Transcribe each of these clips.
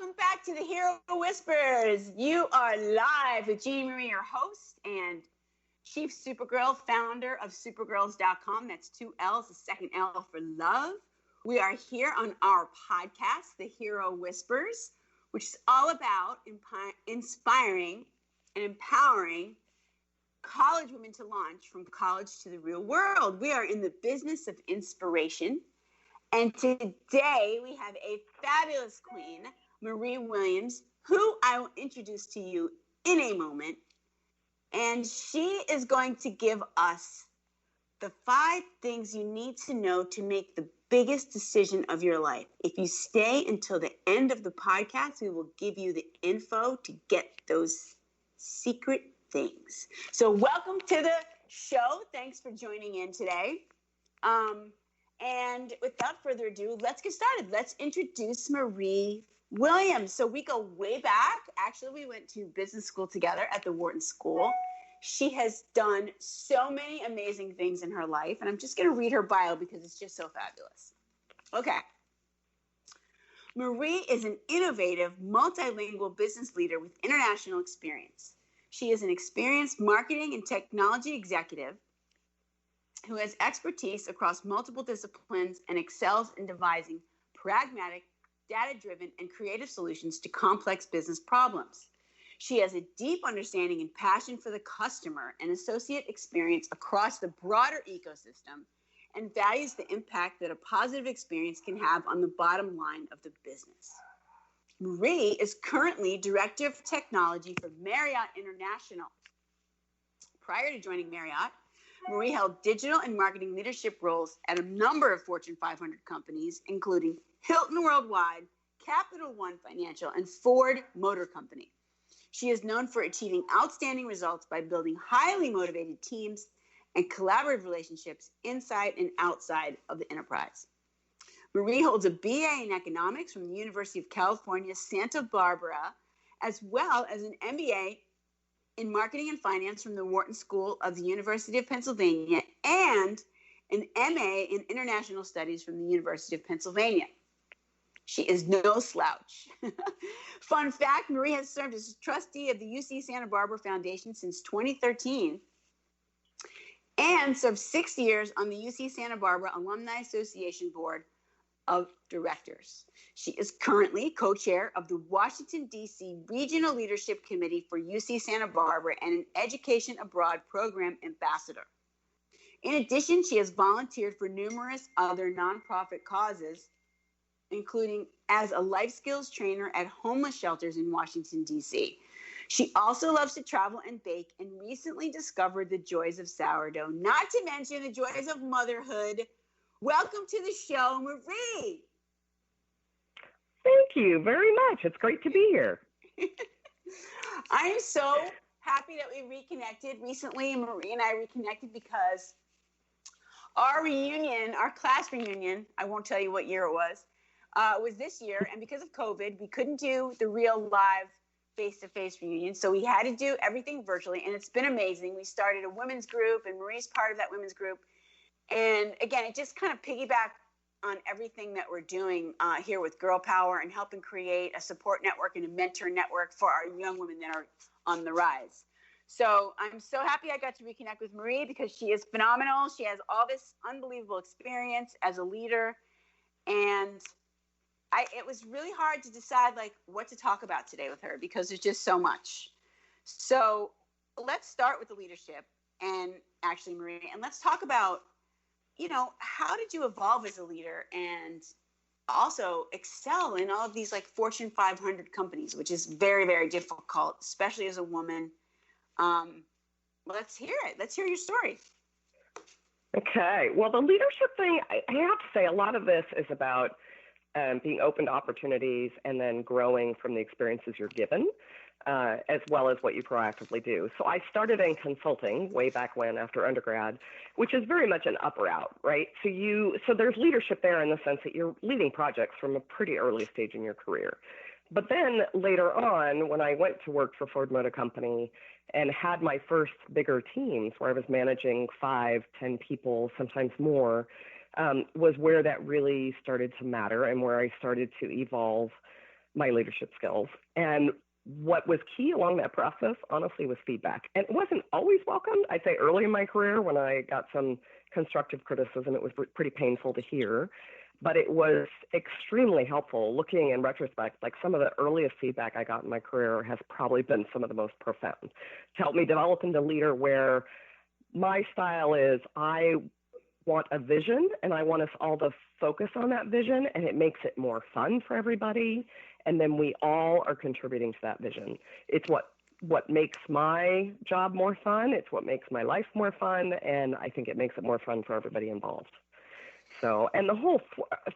Welcome back to the Hero Whispers. You are live with Jeannie Marie, your host and Chief Supergirl, founder of supergirls.com. That's 2 L's, the second L for love. We are here on our podcast, The Hero Whispers, which is all about inspiring and empowering college women to launch from college to the real world. We are in the business of inspiration. And today we have a fabulous queen, Marie Williams, who I will introduce to you in a moment. And she is going to give us the 5 things you need to know to make the biggest decision of your life. If you stay until the end of the podcast, we will give you the info to get those secret things. So welcome to the show. Thanks for joining in today. And without further ado, let's get started. Let's introduce Marie Williams. So we go way back. Actually, we went to business school together at the Wharton School. She has done so many amazing things in her life. And I'm just going to read her bio because it's just so fabulous. Okay. Marie is an innovative, multilingual business leader with international experience. She is an experienced marketing and technology executive who has expertise across multiple disciplines and excels in devising pragmatic, data-driven, and creative solutions to complex business problems. She has a deep understanding and passion for the customer and associate experience across the broader ecosystem and values the impact that a positive experience can have on the bottom line of the business. Marie is currently Director of Technology for Marriott International. Prior to joining Marriott, Marie held digital and marketing leadership roles at a number of Fortune 500 companies, including Hilton Worldwide, Capital One Financial, and Ford Motor Company. She is known for achieving outstanding results by building highly motivated teams and collaborative relationships inside and outside of the enterprise. Marie holds a BA in economics from the University of California, Santa Barbara, as well as an MBA in marketing and finance from the Wharton School of the University of Pennsylvania and an MA in international studies from the University of Pennsylvania. She is no slouch. Fun fact, Marie has served as trustee of the UC Santa Barbara Foundation since 2013 and served 6 years on the UC Santa Barbara Alumni Association Board of Directors. She is currently co-chair of the Washington, D.C. Regional Leadership Committee for UC Santa Barbara and an Education Abroad Program Ambassador. In addition, she has volunteered for numerous other nonprofit causes, including as a life skills trainer at homeless shelters in Washington, D.C. She also loves to travel and bake and recently discovered the joys of sourdough, not to mention the joys of motherhood. Welcome to the show, Marie. Thank you very much. It's great to be here. I'm so happy that we reconnected recently. Marie and I reconnected because our reunion, our class reunion, I won't tell you what year it was this year. And because of COVID, we couldn't do the real live face-to-face reunion. So we had to do everything virtually. And it's been amazing. We started a women's group and Marie's part of that women's group. And again, it just kind of piggybacked on everything that we're doing here with Girl Power and helping create a support network and a mentor network for our young women that are on the rise. So I'm so happy I got to reconnect with Marie because she is phenomenal. She has all this unbelievable experience as a leader. And it was really hard to decide like what to talk about today with her because there's just so much. So let's start with the leadership and actually Marie, and let's talk about, you know, how did you evolve as a leader and also excel in all of these like Fortune 500 companies, which is very, very difficult, especially as a woman. Let's hear it. Let's hear your story. Okay. Well, the leadership thing, I have to say a lot of this is about being open to opportunities and then growing from the experiences you're given, as well as what you proactively do. So I started in consulting way back when after undergrad, which is very much an up or out, right? So there's leadership there in the sense that you're leading projects from a pretty early stage in your career. But then later on, when I went to work for Ford Motor Company and had my first bigger teams where I was managing 5, 10 people, sometimes more, was where that really started to matter and where I started to evolve my leadership skills. And what was key along that process, honestly, was feedback. And it wasn't always welcomed. I'd say early in my career when I got some constructive criticism, it was pretty painful to hear. But it was extremely helpful. Looking in retrospect, like some of the earliest feedback I got in my career has probably been some of the most profound to help me develop into a leader where my style is I want a vision and I want us all to focus on that vision, and it makes it more fun for everybody. And then we all are contributing to that vision. It's what makes my job more fun. It's what makes my life more fun. And I think it makes it more fun for everybody involved. So, and the whole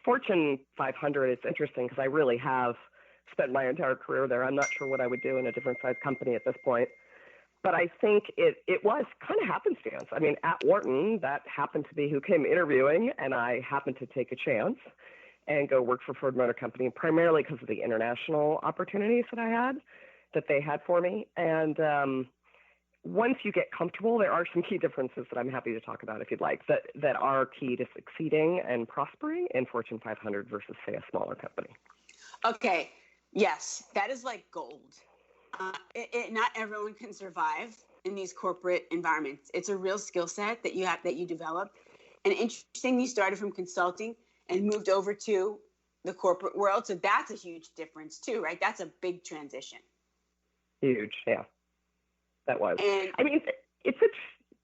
Fortune 500 is interesting because I really have spent my entire career there. I'm not sure what I would do in a different size company at this point. But I think it was kind of happenstance. I mean, at Wharton, that happened to be who came interviewing, and I happened to take a chance and go work for Ford Motor Company, primarily because of the international opportunities that they had for me. And once you get comfortable, there are some key differences that I'm happy to talk about if you'd like, that are key to succeeding and prospering in Fortune 500 versus, say, a smaller company. Okay. Yes, that is like gold. Not everyone can survive in these corporate environments. It's a real skill set that you develop. And interesting, you started from consulting and moved over to the corporate world. So that's a huge difference too, right? That's a big transition. Huge, yeah. That was. And I mean,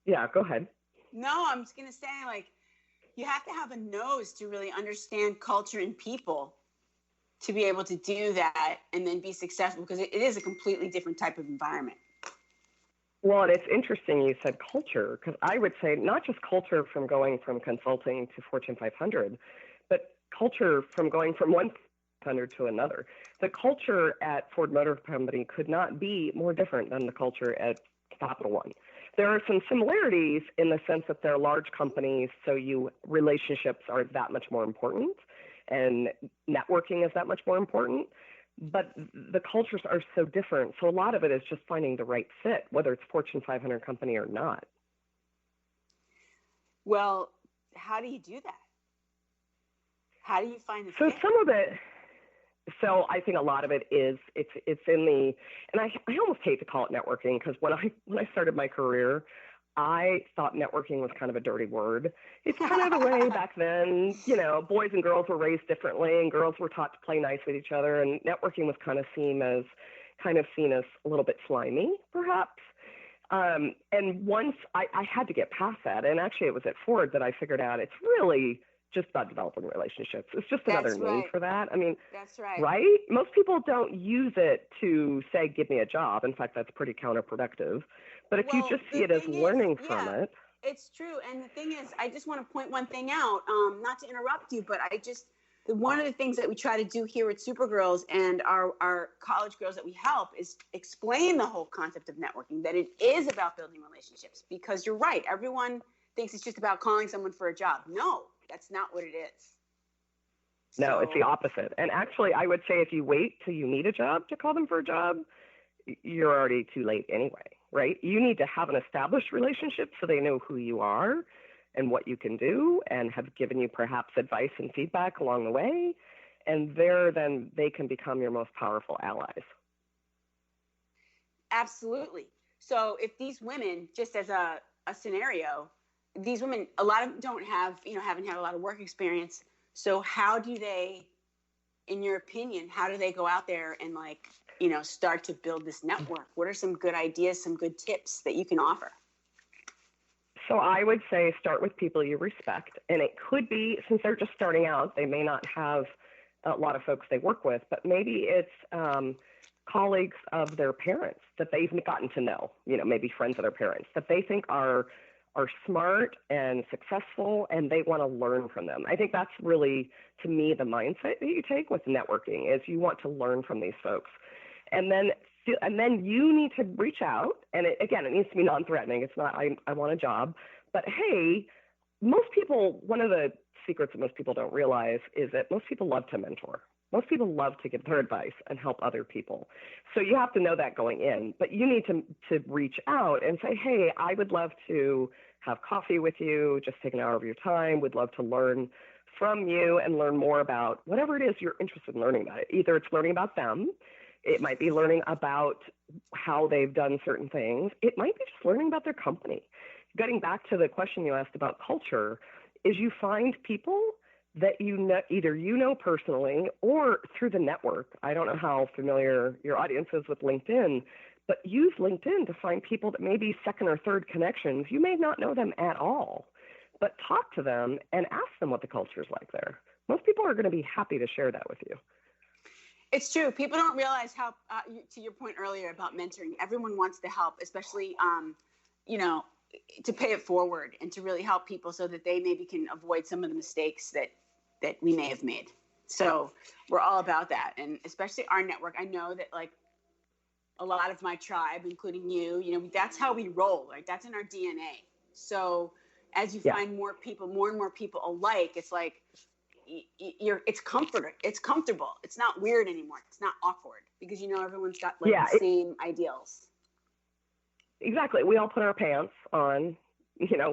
yeah, go ahead. No, I'm just going to say, like, you have to have a nose to really understand culture and people to be able to do that and then be successful, because it is a completely different type of environment. Well, and it's interesting you said culture, because I would say not just culture from going from consulting to Fortune 500, but culture from going from one 500 to another. The culture at Ford Motor Company could not be more different than the culture at Capital One. There are some similarities in the sense that they're large companies, so relationships are that much more important, and networking is that much more important, but the cultures are so different. So a lot of it is just finding the right fit, whether it's Fortune 500 company or not. Well, how do you do that? How do you find the fit? So I think a lot of it is, it's in the, and I almost hate to call it networking, because when I started my career, I thought networking was kind of a dirty word. It's kind of the way back then, boys and girls were raised differently, and girls were taught to play nice with each other, and networking was kind of seen as a little bit slimy, perhaps. And once I had to get past that, and actually it was at Ford that I figured out it's really just about developing relationships. It's just another name for that. I mean, that's right. Right? Most people don't use it to say, give me a job. In fact, that's pretty counterproductive. But if you just see it as learning from it. It's true. And the thing is, I just want to point one thing out, not to interrupt you, but one of the things that we try to do here at Supergirls and our college girls that we help is explain the whole concept of networking, that it is about building relationships, because you're right. Everyone thinks it's just about calling someone for a job. No, that's not what it is. No, it's the opposite. And actually, I would say if you wait till you need a job to call them for a job, you're already too late anyway, right? You need to have an established relationship so they know who you are and what you can do, and have given you perhaps advice and feedback along the way. And then they can become your most powerful allies. Absolutely. So if these women, just as a scenario, these women, a lot of them don't have, haven't had a lot of work experience. So how do they, in your opinion, how do they go out there and start to build this network? What are some good ideas, some good tips that you can offer? So I would say start with people you respect. And it could be, since they're just starting out, they may not have a lot of folks they work with, but maybe it's colleagues of their parents that they've gotten to know, maybe friends of their parents that they think are smart and successful, and they want to learn from them. I think that's really, to me, the mindset that you take with networking is you want to learn from these folks. And then you need to reach out, and it needs to be non-threatening. It's not, I want a job, but hey, most people, one of the secrets that most people don't realize is that most people love to mentor. Most people love to give their advice and help other people. So you have to know that going in, but you need to reach out and say, hey, I would love to have coffee with you, just take an hour of your time, would love to learn from you and learn more about whatever it is you're interested in learning about. Either it's learning about them, it might be learning about how they've done certain things, it might be just learning about their company. Getting back to the question you asked about culture, is you find people that you know, either you know personally or through the network. I don't know how familiar your audience is with LinkedIn, but use LinkedIn to find people that may be second or third connections. You may not know them at all, but talk to them and ask them what the culture is like there. Most people are going to be happy to share that with you. It's true. People don't realize how, to your point earlier about mentoring, everyone wants to help, especially, to pay it forward and to really help people so that they maybe can avoid some of the mistakes that we may have made. So we're all about that. And especially our network, I know that like a lot of my tribe, including you, that's how we roll, right? That's in our DNA. So as you find more and more people alike, it's like, it's comfortable. It's not weird anymore. It's not awkward because everyone's got the same ideals. Exactly. We all put our pants on,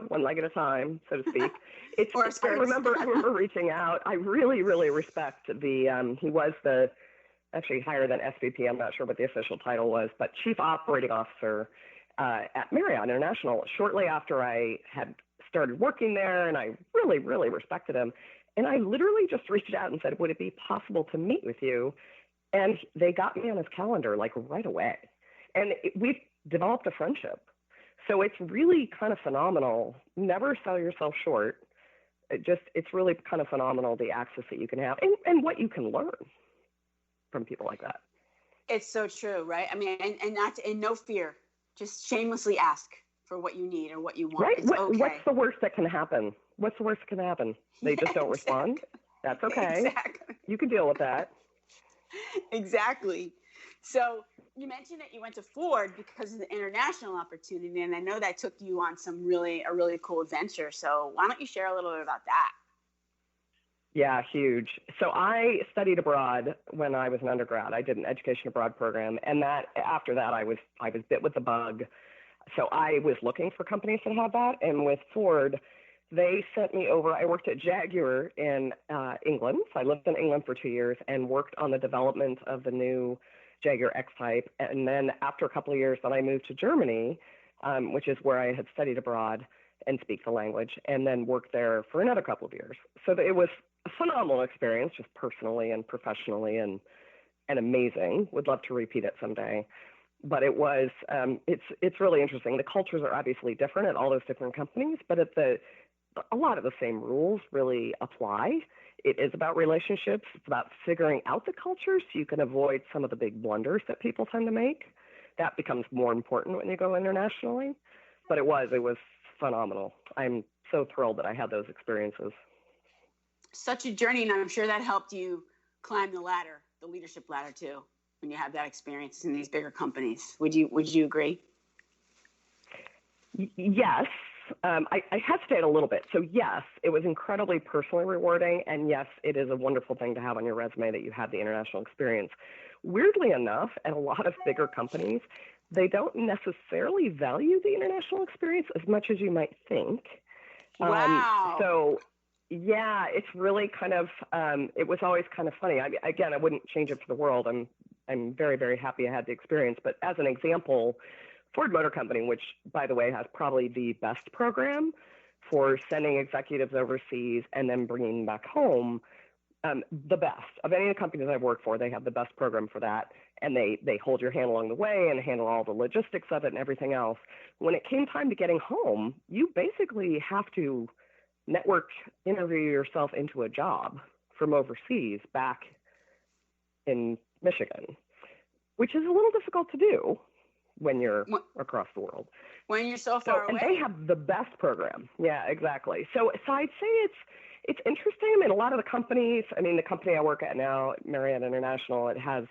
one leg at a time, so to speak. I remember reaching out. I really, really respect he was actually higher than SVP. I'm not sure what the official title was, but Chief Operating Officer at Marriott International shortly after I had started working there, and I really, really respected him. And I literally just reached out and said, would it be possible to meet with you? And they got me on his calendar like right away. And we've developed a friendship. So it's really kind of phenomenal. Never sell yourself short. It's really kind of phenomenal, the access that you can have and what you can learn from people like that. It's so true, right? I mean, and no fear, just shamelessly ask for what you need or what you want. Right. Okay. What's the worst that can happen? What's the worst that can happen? They just don't respond. That's okay. Exactly. You can deal with that. Exactly. So you mentioned that you went to Ford because of the international opportunity, and I know that took you on a really cool adventure. So why don't you share a little bit about that? Yeah, huge. So I studied abroad when I was an undergrad. I did an education abroad program, and after that I was bit with the bug. So I was looking for companies that had that, and with Ford, they sent me over. I worked at Jaguar in England. So I lived in England for 2 years and worked on the development of the new Jaguar X-Type. And then after a couple of years, then I moved to Germany, which is where I had studied abroad and speak the language, and then worked there for another couple of years. So it was a phenomenal experience, just personally and professionally, and amazing. Would love to repeat it someday. But it was, it's really interesting. The cultures are obviously different at all those different companies, but a lot of the same rules really apply. It is about relationships. It's about figuring out the culture so you can avoid some of the big blunders that people tend to make. That becomes more important when you go internationally. But it was phenomenal. I'm so thrilled that I had those experiences. Such a journey, and I'm sure that helped you climb the leadership ladder too, when you have that experience in these bigger companies. Would you agree? Yes. I hesitate a little bit. So yes, it was incredibly personally rewarding. And yes, it is a wonderful thing to have on your resume that you had the international experience. Weirdly enough, at a lot of bigger companies, they don't necessarily value the international experience as much as you might think. Wow. So yeah, it's really kind of, it was always kind of funny. I wouldn't change it for the world. I'm very, very happy I had the experience. But as an example, Ford Motor Company, which, by the way, has probably the best program for sending executives overseas and then bringing them back home, the best. Of any of the companies I've worked for, they have the best program for that. And they hold your hand along the way and handle all the logistics of it and everything else. When it came time to getting home, you basically have to network interview yourself into a job from overseas back in Michigan, which is a little difficult to do when you're across the world. When you're so far away. And they have the best program. Yeah, exactly. So I'd say it's interesting. I mean, a lot of the companies, the company I work at now, Marriott International, it has